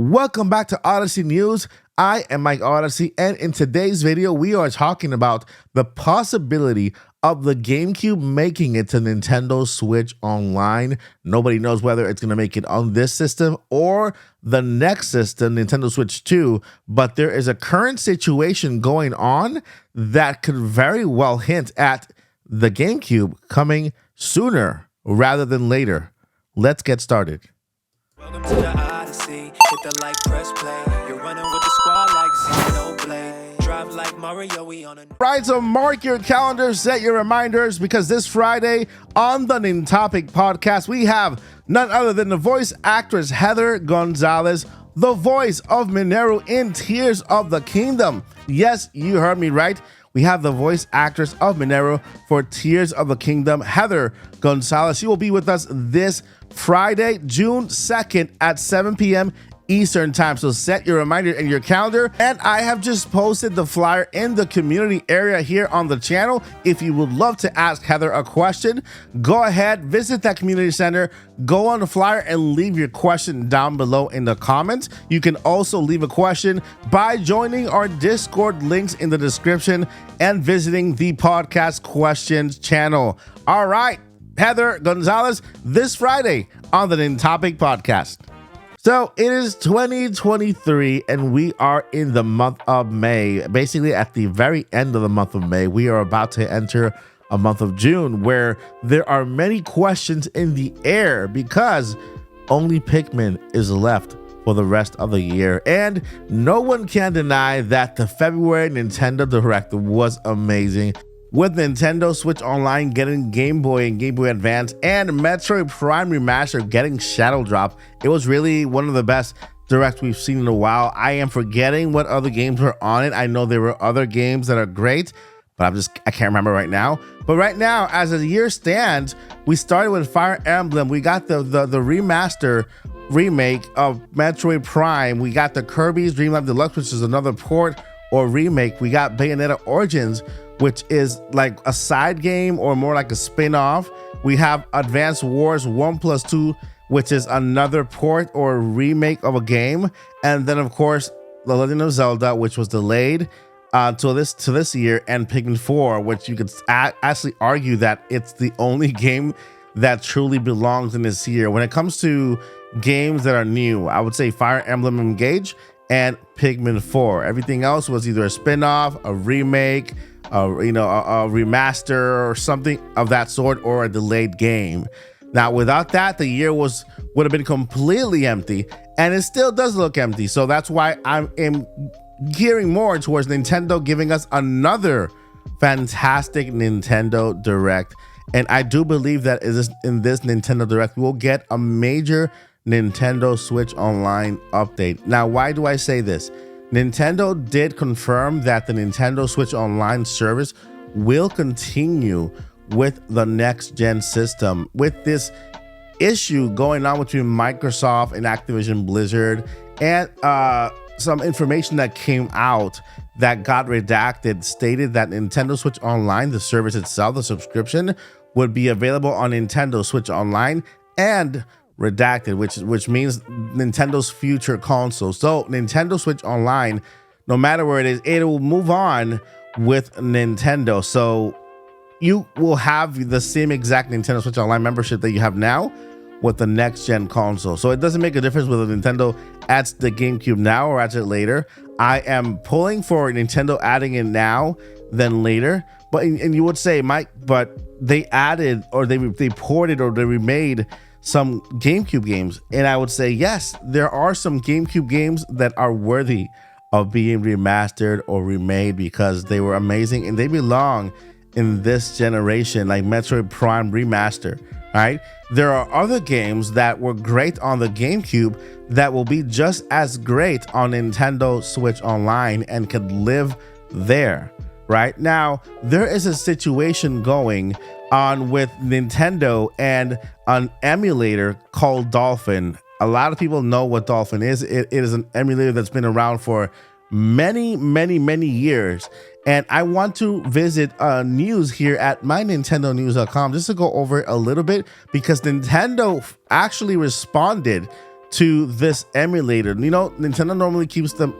Welcome back to Odyssey News. I am Mike Odyssey, and in today's video, we are talking about the possibility of the GameCube making it to Nintendo Switch Online. Nobody knows whether it's going to make it on this system or the next system, Nintendo Switch 2, but there is a current situation going on that could very well hint at the GameCube coming sooner rather than later. Let's get started. Welcome to the Odyssey. Hit the like, press play. You're running with the squad like Xenoblade. Drive like Mario, we on a... Right, so mark your calendars, set your reminders, because this Friday on the Nintopic podcast, we have none other than the voice actress Heather Gonzalez, the voice of Mineru in Tears of the Kingdom. Yes, you heard me right. We have the voice actress of Mineru for Tears of the Kingdom, Heather Gonzalez. She will be with us this Friday, June 2nd at 7 p.m. Eastern time. So set your reminder in your calendar. And I have just posted the flyer in the community area here on the channel. If you would love to ask Heather a question, go ahead, visit that community center, go on the flyer and leave your question down below in the comments. You can also leave a question by joining our Discord links in the description and visiting the podcast questions channel. All right, Heather Gonzalez, this Friday on the Nintopic podcast. So it is 2023 and we are in the month of May. Basically at the very end of the month of May, we are about to enter a month of June where there are many questions in the air because only Pikmin is left for the rest of the year. And no one can deny that the February Nintendo Direct was amazing. With Nintendo Switch Online getting Game Boy and Game Boy Advance and Metroid Prime Remaster getting Shadow Drop, it was really one of the best directs we've seen in a while. I am forgetting what other games were on it. I know there were other games that are great, but I can't remember right now. But right now, as the year stands, we started with Fire Emblem. We got the remaster remake of Metroid Prime. We got the Kirby's Dream Life Deluxe, which is another port or remake. We got Bayonetta Origins, which is like a side game or more like a spin-off. We have Advance Wars 1+2, which is another port or remake of a game. And then of course, The Legend of Zelda, which was delayed to this year, and Pikmin 4, which you could actually argue that it's the only game that truly belongs in this year. When it comes to games that are new, I would say Fire Emblem Engage and Pikmin 4. Everything else was either a spin-off, a remake, a remaster or something of that sort, or a delayed game. Now, without that, the year would have been completely empty, and it still does look empty. So that's why I'm gearing more towards Nintendo giving us another fantastic Nintendo Direct. And I do believe that in this Nintendo Direct, we'll get a major Nintendo Switch Online update. Now, why do I say this? Nintendo did confirm that the Nintendo Switch Online service will continue with the next gen system. With this issue going on between Microsoft and Activision Blizzard, and some information that came out that got redacted stated that Nintendo Switch Online, the service itself, the subscription, would be available on Nintendo Switch Online and redacted, which means Nintendo's future console. So Nintendo Switch Online, no matter where it is, it will move on with Nintendo. So you will have the same exact Nintendo Switch Online membership that you have now with the next gen console. So it doesn't make a difference whether Nintendo adds the GameCube now or adds it later. I am pulling for Nintendo adding it now than later. But and you would say, Mike, but they added, or they ported, or they remade some GameCube games. And I would say, yes, there are some GameCube games that are worthy of being remastered or remade because they were amazing and they belong in this generation, like Metroid Prime Remaster, right? There are other games that were great on the GameCube that will be just as great on Nintendo Switch Online and could live there. Right now, there is a situation going on with Nintendo and an emulator called Dolphin. A lot of people know what Dolphin is. It is an emulator that's been around for many years. And I want to visit news here at mynintendonews.com just to go over it a little bit, because Nintendo actually responded to this emulator. You know, Nintendo normally keeps them,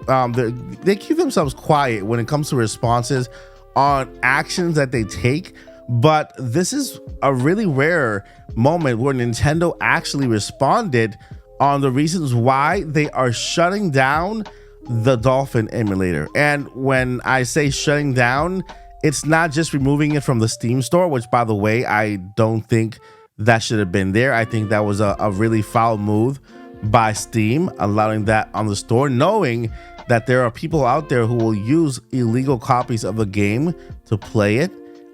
they keep themselves quiet when it comes to responses on actions that they take. But this is a really rare moment where Nintendo actually responded on the reasons why they are shutting down the Dolphin emulator. And when I say shutting down, it's not just removing it from the Steam store, which, by the way, I don't think that should have been there. I think that was a really foul move by Steam, allowing that on the store, knowing that there are people out there who will use illegal copies of a game to play it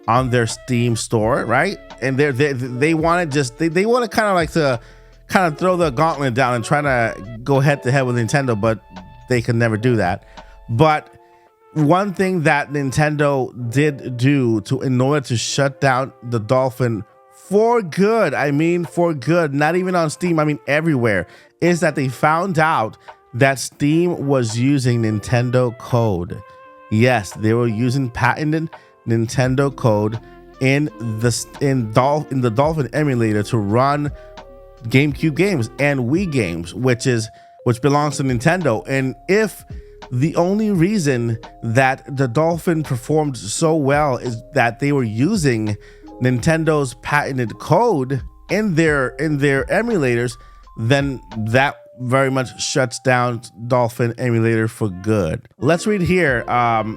on their Steam store, right? And they want to just they want to kind of throw the gauntlet down and try to go head to head with Nintendo, but they can never do that. But one thing that Nintendo did do in order to shut down the Dolphin for good, I mean for good, not even on Steam, I mean everywhere, is that they found out that Steam was using Nintendo code. Yes, they were using patented Nintendo code in the Dolphin emulator to run GameCube games and Wii games, which belongs to Nintendo. And if the only reason that the Dolphin performed so well is that they were using Nintendo's patented code in their emulators, then that very much shuts down Dolphin emulator for good. Let's read here,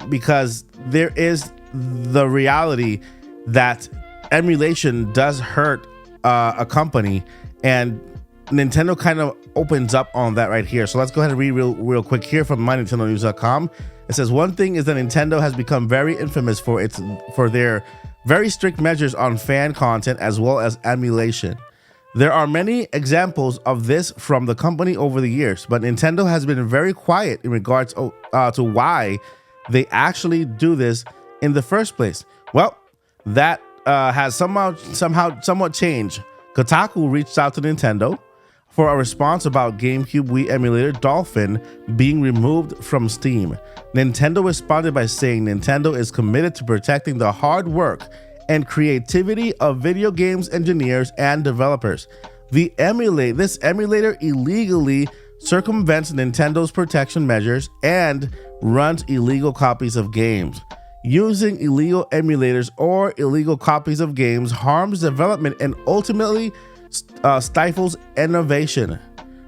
because there is the reality that emulation does hurt a company, and Nintendo kind of opens up on that right here. So let's go ahead and read real quick here from mynintendonews.com. It says, one thing is that Nintendo has become very infamous for their very strict measures on fan content as well as emulation. There are many examples of this from the company over the years, but Nintendo has been very quiet in regards to why they actually do this in the first place. Well, that has somewhat changed. Kotaku reached out to Nintendo for a response about GameCube Wii emulator Dolphin being removed from Steam. Nintendo responded by saying Nintendo is committed to protecting the hard work and creativity of video games engineers and developers. This emulator illegally circumvents Nintendo's protection measures and runs illegal copies of games. Using illegal emulators or illegal copies of games harms development and ultimately stifles innovation.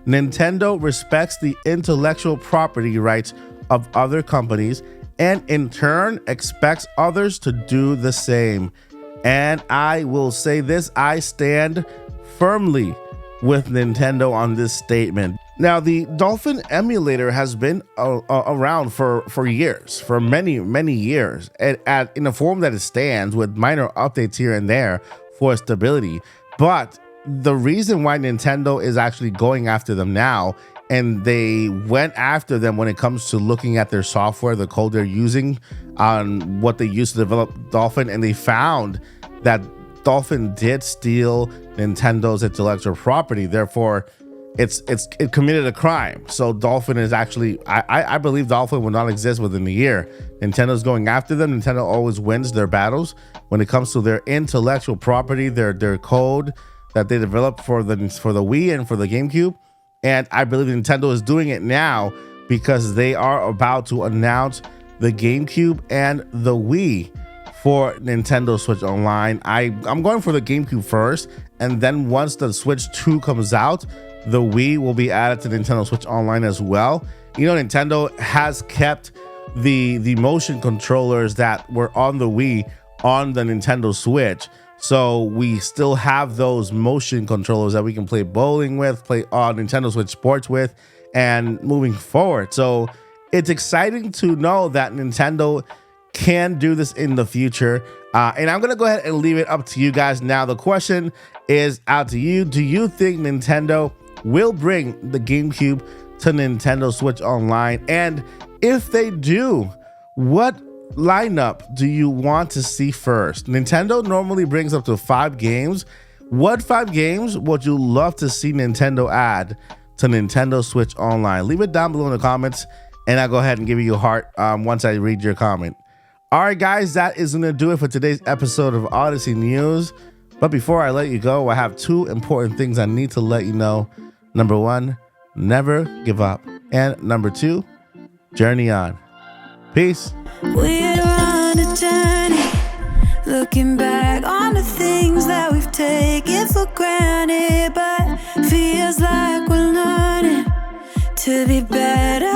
Nintendo respects the intellectual property rights of other companies and in turn expects others to do the same. And I will say this, I stand firmly with Nintendo on this statement. Now, the Dolphin emulator has been around for years, for many years, and in a form that it stands with minor updates here and there for stability. But the reason why Nintendo is actually going after them now, and they went after them when it comes to looking at their software, the code they're using on what they used to develop Dolphin, and they found that Dolphin did steal Nintendo's intellectual property. Therefore, it committed a crime. So Dolphin is actually, I believe Dolphin will not exist within a year. Nintendo's going after them. Nintendo always wins their battles when it comes to their intellectual property, their code that they developed for the Wii and for the GameCube. And I believe Nintendo is doing it now because they are about to announce the GameCube and the Wii for Nintendo Switch Online. I'm going for the GameCube first, and then once the Switch 2 comes out, the Wii will be added to Nintendo Switch Online as well. You know, Nintendo has kept the motion controllers that were on the Wii on the Nintendo Switch. So we still have those motion controllers that we can play bowling with, play on Nintendo Switch Sports with, and moving forward. So it's exciting to know that Nintendo can do this in the future. And I'm going to go ahead and leave it up to you guys now. The question is out to you. Do you think Nintendo will bring the GameCube to Nintendo Switch Online? And if they do, what lineup do you want to see first? Nintendo normally brings up to 5 games. What 5 games would you love to see Nintendo add to Nintendo Switch Online? Leave it down below in the comments, and I'll go ahead and give you a heart once I read your comment. All right, guys, that is going to do it for today's episode of Odyssey News. But before I let you go, I have 2 important things I need to let you know. Number 1, never give up. And number 2, journey on. Peace. We're on a journey, looking back on the things that we've taken for granted, but feels like we're learning to be better